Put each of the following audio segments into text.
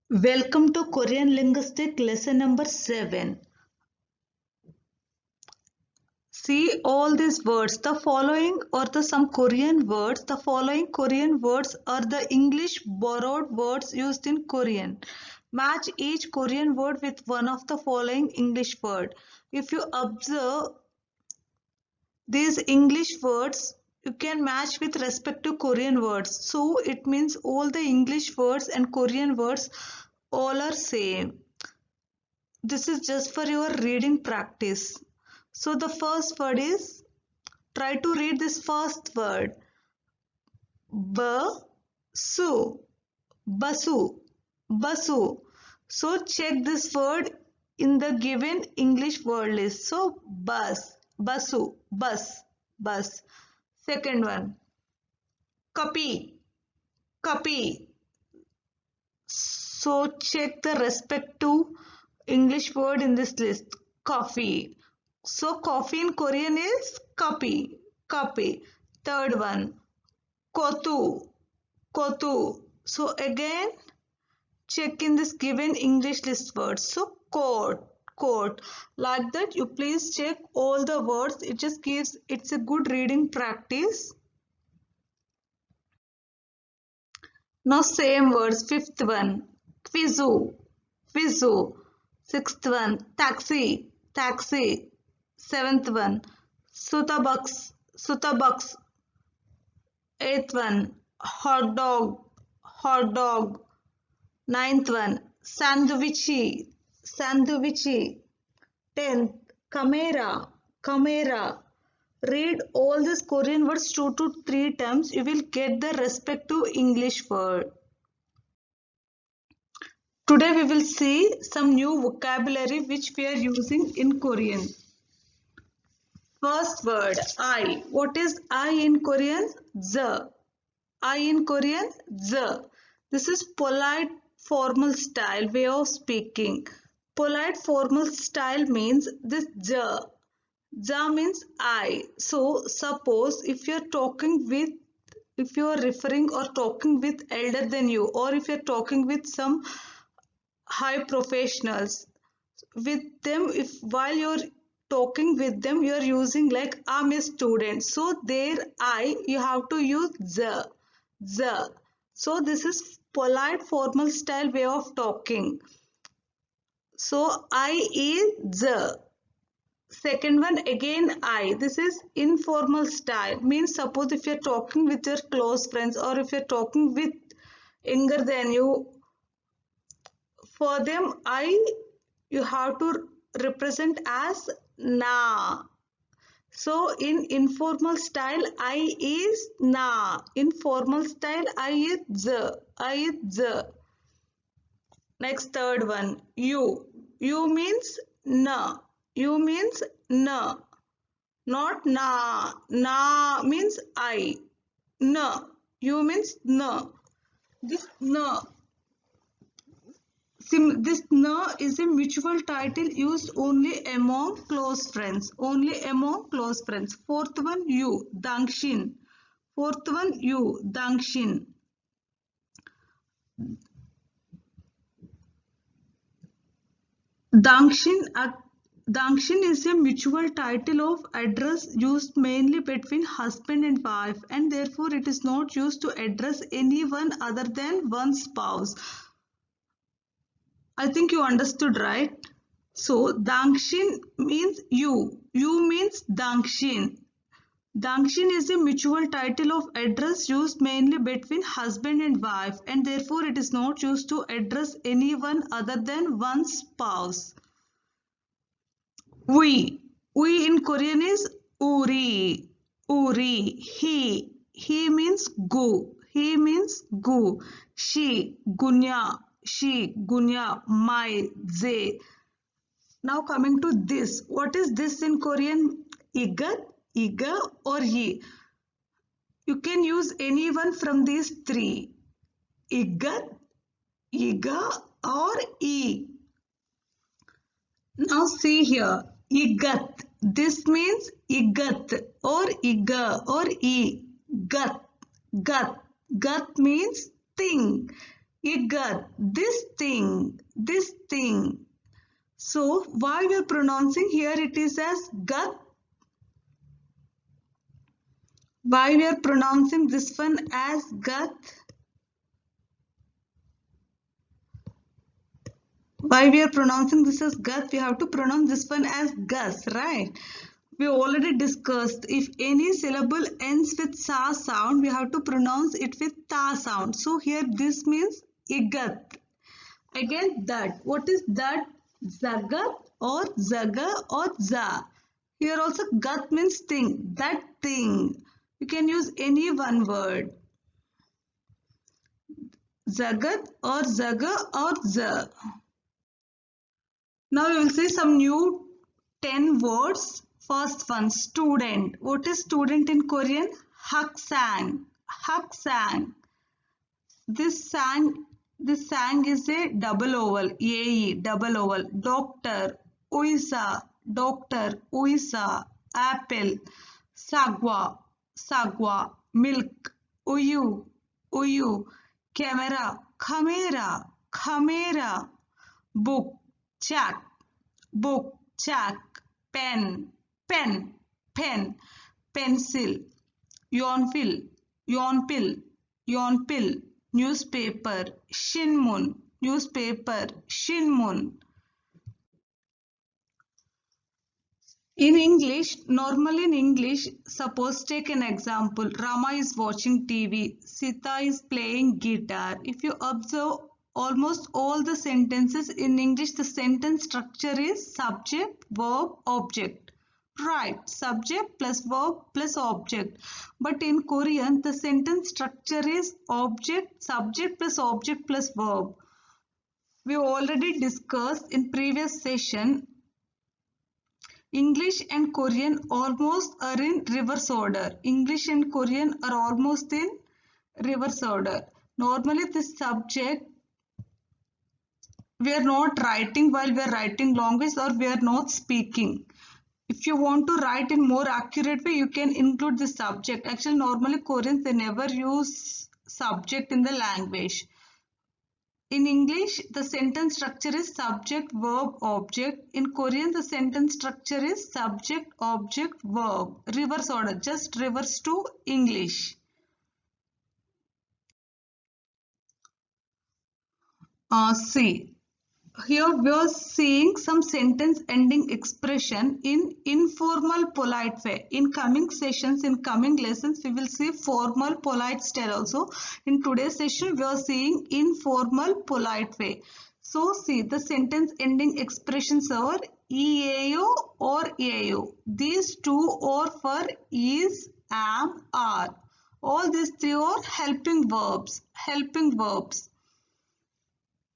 Welcome to Korean Linguistic lesson number 7. See all these words. The following are some Korean words. The following Korean words are the English borrowed words used in Korean. Match each Korean word with one of the following English word. If you observe these English words, you can match with respect to Korean words. So it means all the English words and Korean words all are same. This is just for your reading practice. So the first word is, try to read this first word. Basu. Basu. Basu. So check this word in the given English word list. So bus. Basu. Bus. Bus. Second one. Kapi. Kapi. So check the respective English word in this list. Coffee. So coffee in Korean is kapi. Kapi. Third one. Kotu. Kotu. So again check in this given English list words. So coat. Coat. Like that you please check all the words. It's a good reading practice. Now same words. Fifth one. Quizu. Quizu. Sixth one. Taxi. Taxi. Seventh one. Sutabaks. Sutabaks. Eighth one. Hot dog. Hot dog. Ninth one. Sandwichy. Sandwichy. Tenth. Camera. Camera. Read all these Korean words 2 to 3 times. You will get the respective English word. Today we will see some new vocabulary which we are using in Korean. First word, I. What is I in Korean? Z. I in Korean? Z. This is polite formal style way of speaking. Polite formal style means this Z. Z means I. So suppose if you are referring or talking with elder than you, or if you are talking with some high professionals, with them, if while you're talking with them you're using like I'm a student, so there I you have to use the. So this is polite formal style way of talking. So I is the. Second one again I. This is informal style, means suppose if you're talking with your close friends or if you're talking with younger than you, for them I you have to represent as na. So in informal style I is na. In formal style I is z. I is z. Next third one. You. You means na. You means na. Not na. Na means I. Na. You means na. This na. This na is a mutual title used only among close friends. Only among close friends. Fourth one, you, dangshin. Fourth one, you, dangshin. Dangshin, dangshin is a mutual title of address used mainly between husband and wife, and therefore it is not used to address anyone other than one spouse. I think you understood, right? So dangshin means you. You means dangshin. Dangshin is a mutual title of address used mainly between husband and wife, and therefore it is not used to address anyone other than one spouse. We. We in Korean is uri. Uri. He. He means go. He means go. She. Gunya. She. Gunya. My. Ze. Now coming to this. What is this in Korean? Igat, iga or ye. You can use any one from these three. Igat, iga or e. Now see here. Igat. This means igat or iga or e. Gut. Gut. Gut means thing. Igat, this thing. So why we are pronouncing here it is as gut. Why we are pronouncing this one as gut? Why we are pronouncing this as gut? We have to pronounce this one as gus, right? We already discussed if any syllable ends with sa sound, we have to pronounce it with ta sound. So here this means igat. Again that. What is that? Zagat or zaga or za. Here also gut means thing. That thing. You can use any one word. Zagat or zaga or za. Now we will see some new 10 words. First one, student. What is student in Korean? Haksang. Haksang. This sang is a double vowel. AE, double vowel. Doctor. Uisa. Doctor. Uisa. Apple. Sagwa. Sagwa. Milk. Uyu. Uyu. Camera. Camera. Camera. Book. Jack. Book. Jack. Pen. Pen. Pen. Pencil. Yonpil. Yonpil. Yonpil. Newspaper. Shinmun. Newspaper. Shinmun. Normally in English, suppose take an example. Rama is watching TV. Sita is playing guitar. If you observe almost all the sentences in English, the sentence structure is subject, verb, object. Right, subject plus verb plus object. But in Korean, the sentence structure is object, subject plus object plus verb. We already discussed in previous session. English and Korean almost are in reverse order. English and Korean are almost in reverse order. Normally this subject we are not writing while we are writing language, or we are not speaking. If you want to write in more accurate way, you can include the subject. Actually, normally Koreans, they never use subject in the language. In English, the sentence structure is subject, verb, object. In Korean, the sentence structure is subject, object, verb. Reverse order, just reverse to English. See. Here we are seeing some sentence ending expression in informal polite way. In coming sessions, in coming lessons, we will see formal polite style also. In today's session, we are seeing informal polite way. So see, the sentence ending expressions are EAO or AO. These two are for is, am, are. All these three are helping verbs. Helping verbs.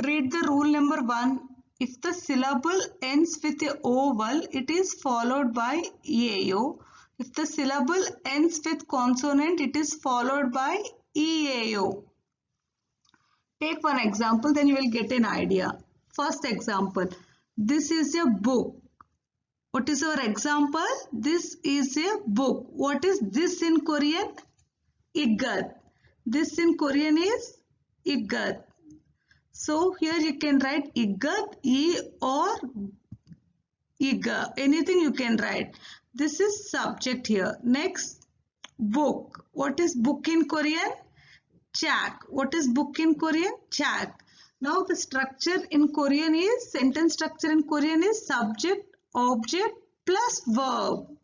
Read the rule number 1. If the syllable ends with a vowel, it is followed by EAO. If the syllable ends with consonant, it is followed by EAO. Take one example, then you will get an idea. First example. This is a book. What is our example? This is a book. What is this in Korean? Igat. This in Korean is Igat. So here you can write igat, e or iga. Anything you can write. This is subject here. Next, book. What is book in Korean? Chak. What is book in Korean? Chak. Now the structure in Korean is, sentence structure in Korean is subject, object plus verb.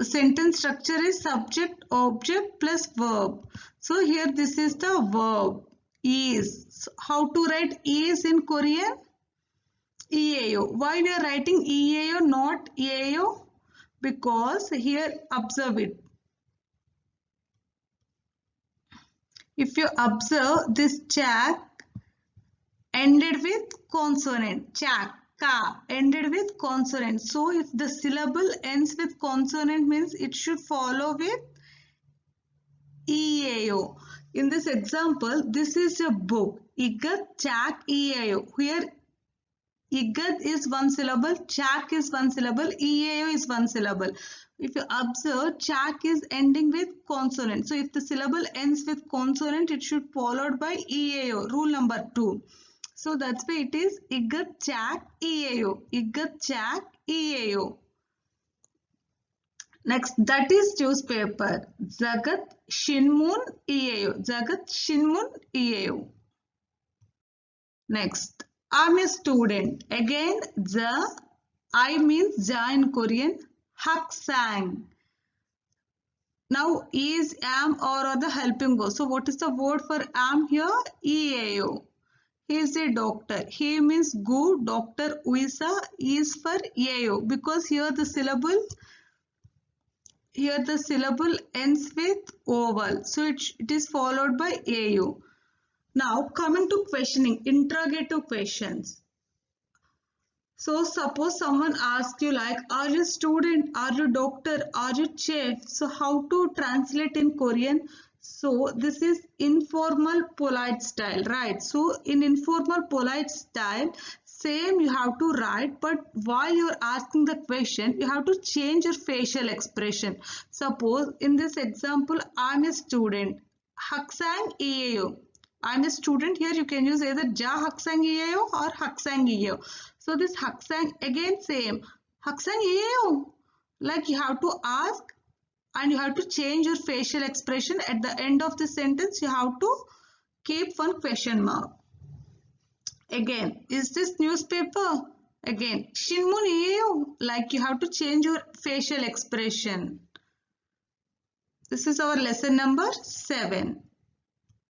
Sentence structure is subject, object plus verb. So here this is the verb. Is. So how to write is in Korean? EAO. Why we are writing EAO not EAO? Because here observe it. If you observe, this chak ended with consonant. Chak. Ka ended with consonant. So if the syllable ends with consonant, means it should follow with EAO. In this example, this is a book. Igat, chak, EAO. Here Igad is one syllable, chak is one syllable, EAO is one syllable. If you observe, chak is ending with consonant. So if the syllable ends with consonant, it should followed by EAO, rule number 2. So that's why it is Igad, chak, EAO. Igad, chak, EAO. Next, that is newspaper. Jagat Shinmun EAO. Jagat Shinmun EAO. Next, I'm a student. Again, the I means ja in Korean. Haksang. Now, is, am, or are the helping verb. So, what is the word for am here? EAO. He is a doctor. He means go. Doctor Uisa is for EAO because here the syllable ends with vowel. So, it is followed by AU. Now, coming to questioning, interrogative questions. So, suppose someone asks you like, are you student, are you doctor, are you chef? So, how to translate in Korean? So, this is informal polite style, right? So, in informal polite style, same you have to write, but while you're asking the question, you have to change your facial expression. Suppose in this example, I'm a student. Haksang EAO. I'm a student. Here you can use either Ja Haksang EAO or Haksang EAO. So this Haksang again same. Haksang EAO. Like you have to ask and you have to change your facial expression at the end of the sentence. You have to keep one question mark. Again, is this newspaper? Again, Shinmun EAO. Like you have to change your facial expression. This is our lesson number 7.